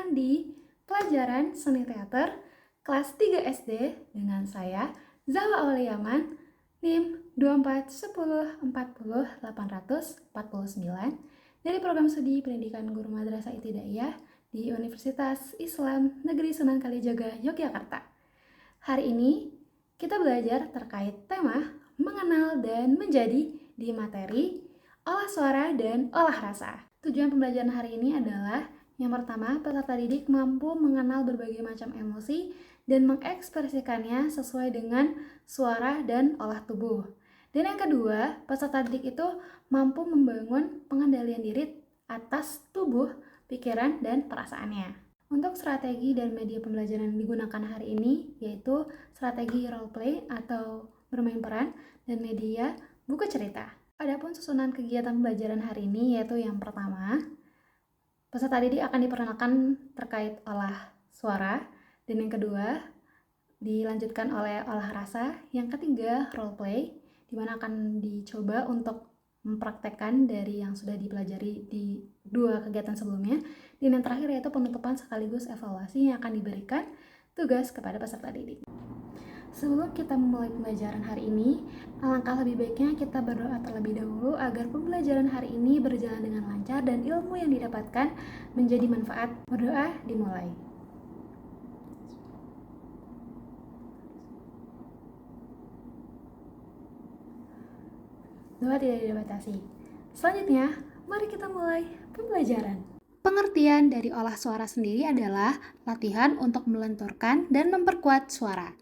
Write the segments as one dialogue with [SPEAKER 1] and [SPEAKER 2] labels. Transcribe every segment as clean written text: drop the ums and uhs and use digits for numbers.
[SPEAKER 1] berkenan di pelajaran seni teater kelas 3 SD dengan saya, Zahwa Auliaman, NIM 2410400849 dari program studi pendidikan guru madrasah ibtidaiyah di Universitas Islam Negeri Sunan Kalijaga, Yogyakarta. Hari ini kita belajar terkait tema mengenal dan menjadi di materi olah suara dan olah rasa. Tujuan pembelajaran hari ini adalah yang pertama, peserta didik mampu mengenal berbagai macam emosi dan mengekspresikannya sesuai dengan suara dan olah tubuh. Dan yang kedua, peserta didik itu mampu membangun pengendalian diri atas tubuh, pikiran, dan perasaannya. Untuk strategi dan media pembelajaran yang digunakan hari ini yaitu strategi role play atau bermain peran dan media buku cerita. Adapun susunan kegiatan pembelajaran hari ini yaitu yang pertama, peserta didik akan diperkenalkan terkait olah suara, dan yang kedua dilanjutkan oleh olah rasa, yang ketiga role play, di mana akan dicoba untuk mempraktekkan dari yang sudah dipelajari di dua kegiatan sebelumnya, dan yang terakhir yaitu penutupan sekaligus evaluasi yang akan diberikan tugas kepada peserta didik. Sebelum kita memulai pembelajaran hari ini, alangkah lebih baiknya kita berdoa terlebih dahulu agar pembelajaran hari ini berjalan dengan lancar dan ilmu yang didapatkan menjadi manfaat. Berdoa dimulai. Doa tidak dibatasi. Selanjutnya, mari kita mulai pembelajaran. Pengertian dari olah suara sendiri adalah latihan untuk melenturkan dan memperkuat suara.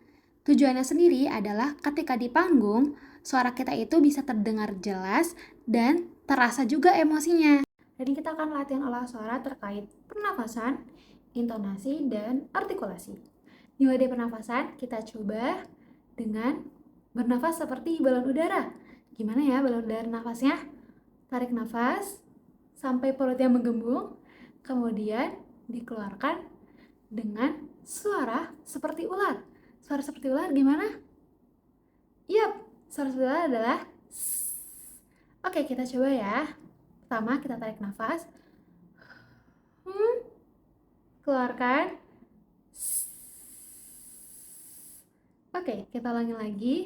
[SPEAKER 1] Tujuannya sendiri adalah ketika di panggung, suara kita itu bisa terdengar jelas dan terasa juga emosinya. Jadi kita akan latihan olah suara terkait pernafasan, intonasi, dan artikulasi. Di wadah pernafasan, kita coba dengan bernafas seperti balon udara. Gimana ya balon udara nafasnya? Tarik nafas sampai perutnya menggembung, kemudian dikeluarkan dengan suara seperti ular. Suara seperti ular gimana? Yap, suara seperti ular adalah S. Oke, kita coba ya. Pertama, kita tarik nafas. Keluarkan. S. Oke, kita ulangi lagi.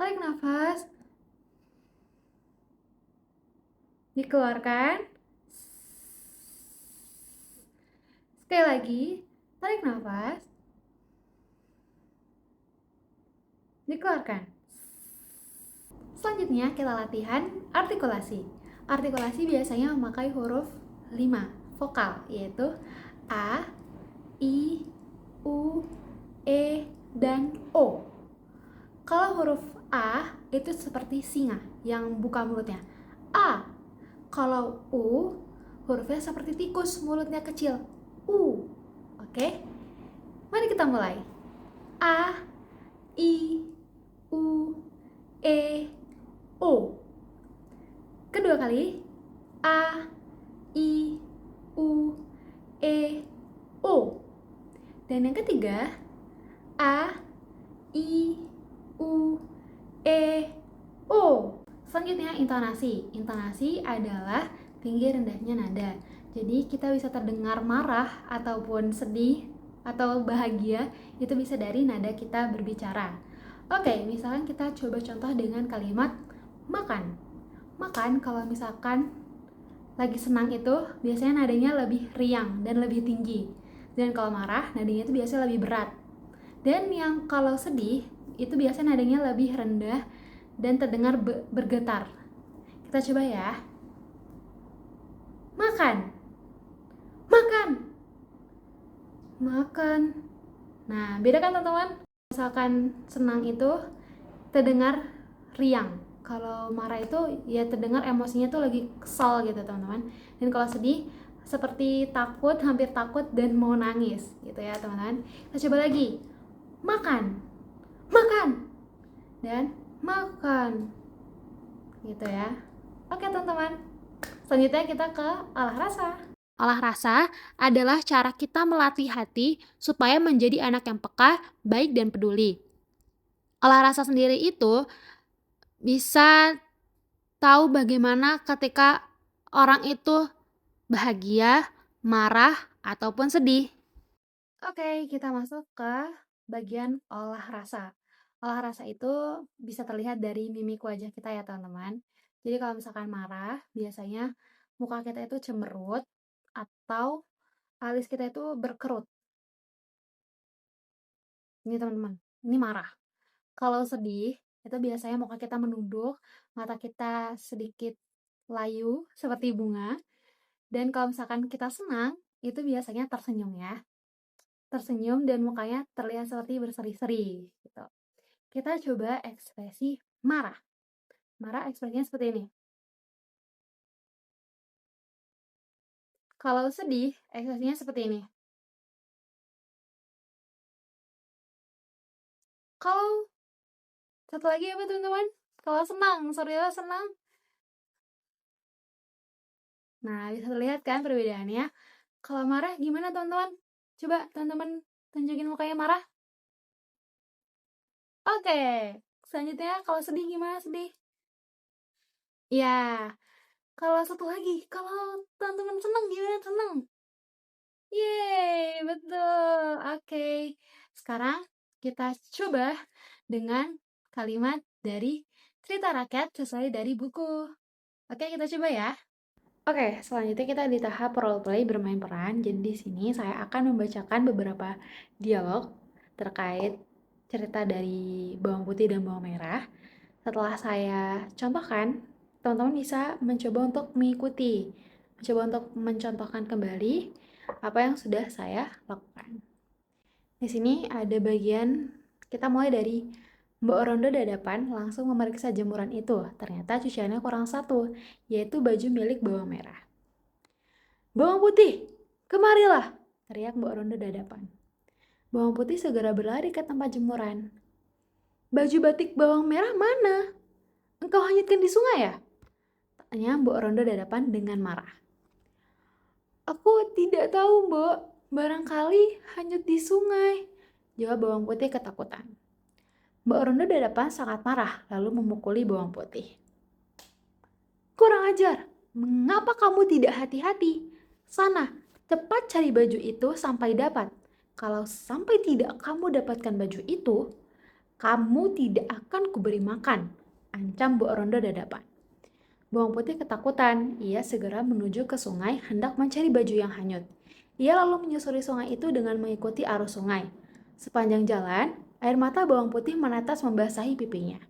[SPEAKER 1] Tarik nafas. Dikeluarkan. Sekali lagi, tarik nafas. Dikeluarkan. Selanjutnya kita latihan artikulasi. Artikulasi biasanya memakai huruf 5 vokal, yaitu A, I, U, E, dan O. Kalau huruf A itu seperti singa yang buka mulutnya. A. Kalau U, hurufnya seperti tikus, mulutnya kecil. U. Oke? Mari kita mulai. A, I, U, E, O. Kedua kali. A, I, U, E, O. Dan yang ketiga. A, I, U, E, O. Selanjutnya intonasi. Intonasi adalah tinggi rendahnya nada. Jadi kita bisa terdengar marah ataupun sedih atau bahagia itu bisa dari nada kita berbicara. Oke, misalkan kita coba contoh dengan kalimat makan. Makan kalau misalkan lagi senang itu biasanya nadanya lebih riang dan lebih tinggi. Dan kalau marah nadanya itu biasanya lebih berat. Dan yang kalau sedih itu biasanya nadanya lebih rendah dan terdengar bergetar. Kita coba ya. Makan. Makan. Makan. Nah, beda kan teman-teman? Misalkan senang itu terdengar riang. Kalau marah itu ya terdengar emosinya tuh lagi kesal gitu teman-teman. Dan kalau sedih seperti takut, hampir takut dan mau nangis gitu ya teman-teman. Kita coba lagi. Makan. Makan. Dan makan. Gitu ya. Oke teman-teman. Selanjutnya kita ke olah rasa. Olah rasa adalah cara kita melatih hati supaya menjadi anak yang peka, baik, dan peduli. Olah rasa sendiri itu bisa tahu bagaimana ketika orang itu bahagia,
[SPEAKER 2] marah, ataupun sedih.
[SPEAKER 1] Oke, kita masuk ke bagian olah rasa. Olah rasa itu bisa terlihat dari mimik wajah kita ya teman-teman. Jadi kalau misalkan marah, biasanya muka kita itu cemerut atau alis kita itu berkerut. Ini teman-teman, ini marah. Kalau sedih, itu biasanya muka kita menunduk, mata kita sedikit layu seperti bunga. Dan kalau misalkan kita senang, itu biasanya tersenyum ya. Tersenyum dan mukanya terlihat seperti berseri-seri gitu. Kita coba ekspresi marah. Marah ekspresinya seperti ini. Kalau sedih, ekspresinya seperti ini. Kalau satu lagi apa teman-teman? Kalau senang, sorry senang. Nah, bisa terlihat kan perbedaannya? Kalau marah gimana teman-teman? Coba teman-teman tunjukin mukanya marah. Oke, selanjutnya kalau sedih gimana sedih? Ya, kalau satu lagi, kalau teman-teman senang gimana senang? Yeay, betul. Oke, sekarang kita coba dengan kalimat dari cerita rakyat sesuai dari buku. Oke, kita coba ya. Oke, selanjutnya kita di tahap role play bermain peran. Jadi di sini saya akan membacakan beberapa dialog terkait cerita dari bawang putih dan bawang merah. Setelah saya contohkan, teman-teman bisa mencoba untuk mengikuti, mencoba untuk mencontohkan kembali apa yang sudah saya lakukan. Di sini ada bagian kita mulai dari Mbak Rondo dadapan langsung memeriksa jemuran itu. Ternyata cuciannya kurang satu, yaitu baju milik bawang merah. "Bawang putih, kemarilah!" teriak Mbak Rondo dadapan. Bawang putih segera berlari ke tempat jemuran. "Baju batik bawang merah mana? Engkau hanyutkan di sungai ya?" tanya Mbak Rondo dadapan dengan marah. "Aku tidak tahu, Mbok. Barangkali hanyut di sungai," jawab bawang putih ketakutan. Mbak Rondo dadapan sangat marah, lalu memukuli bawang putih. "Kurang ajar! Mengapa kamu tidak hati-hati? Sana, cepat cari baju itu sampai dapat. Kalau sampai tidak kamu dapatkan baju itu, kamu tidak akan kuberi makan," ancam Mbak Rondo dadapan. Bawang putih ketakutan. Ia segera menuju ke sungai hendak mencari baju yang hanyut. Ia lalu menyusuri sungai itu dengan mengikuti arus sungai. Sepanjang jalan, air mata bawang putih menetes membasahi pipinya.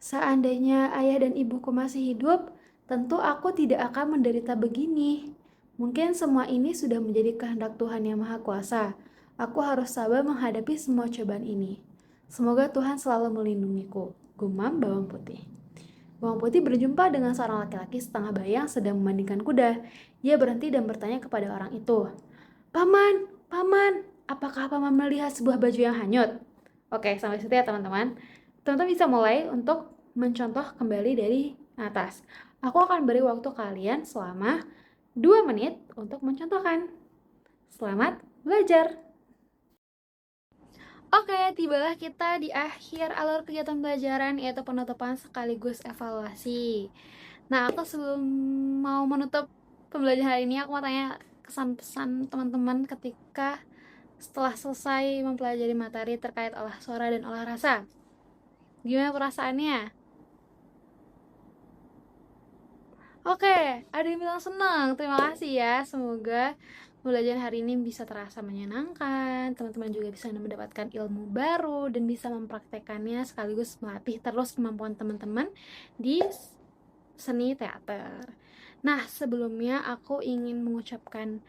[SPEAKER 1] "Seandainya ayah dan ibuku masih hidup, tentu aku tidak akan menderita begini. Mungkin semua ini sudah menjadi kehendak Tuhan Yang Maha Kuasa. Aku harus sabar menghadapi semua cobaan ini. Semoga Tuhan selalu melindungiku," gumam bawang putih. Bawang putih berjumpa dengan seorang laki-laki setengah bayang sedang memandikan kuda. Ia berhenti dan bertanya kepada orang itu, "Paman, paman, apakah paman melihat sebuah baju yang hanyut?" Oke, sampai situ ya teman-teman. Teman-teman bisa mulai untuk mencontoh kembali dari atas. Aku akan beri waktu kalian selama 2 menit untuk mencontohkan. Selamat belajar! Oke, tibalah kita di akhir alur kegiatan pelajaran, yaitu penutupan sekaligus evaluasi. Nah, aku sebelum mau menutup pembelajaran hari ini, aku mau tanya kesan-pesan teman-teman ketika setelah selesai mempelajari materi terkait olah suara dan olah rasa. Gimana perasaannya? Oke, ada yang bilang senang. Terima kasih ya. Semoga pembelajaran hari ini bisa terasa menyenangkan. Teman-teman juga bisa mendapatkan ilmu baru dan bisa mempraktekannya sekaligus melatih terus kemampuan teman-teman di seni teater. Nah, sebelumnya aku ingin mengucapkan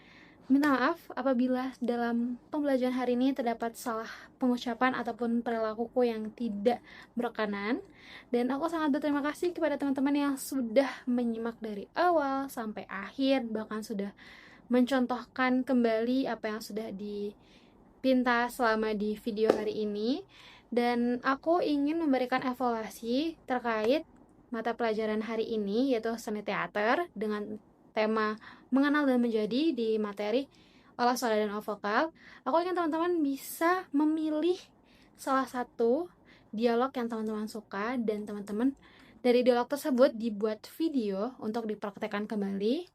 [SPEAKER 1] minta maaf apabila dalam pembelajaran hari ini terdapat salah pengucapan ataupun perilakuku yang tidak berkenan. Dan aku sangat berterima kasih kepada teman-teman yang sudah menyimak dari awal sampai akhir, bahkan sudah mencontohkan kembali apa yang sudah dipinta selama di video hari ini. Dan aku ingin memberikan evaluasi terkait mata pelajaran hari ini, yaitu seni teater dengan tema mengenal dan menjadi di materi olah suara dan olah vokal. Aku ingin teman-teman bisa memilih salah satu dialog yang teman-teman suka dan teman-teman dari dialog tersebut dibuat video untuk dipraktekkan kembali.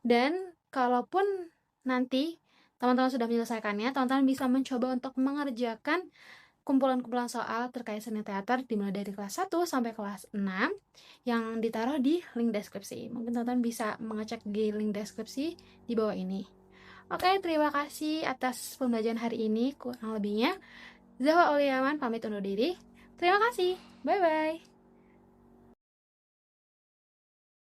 [SPEAKER 1] Dan kalaupun nanti teman-teman sudah menyelesaikannya, teman-teman bisa mencoba untuk mengerjakan kumpulan-kumpulan soal terkait seni teater dimulai dari kelas 1 sampai kelas 6 yang ditaruh di link deskripsi. Mungkin teman-teman bisa mengecek di link deskripsi di bawah ini. Oke, terima kasih atas pembelajaran hari ini. Kurang lebihnya, Zahwa Auliaman pamit undur diri. Terima kasih. Bye-bye.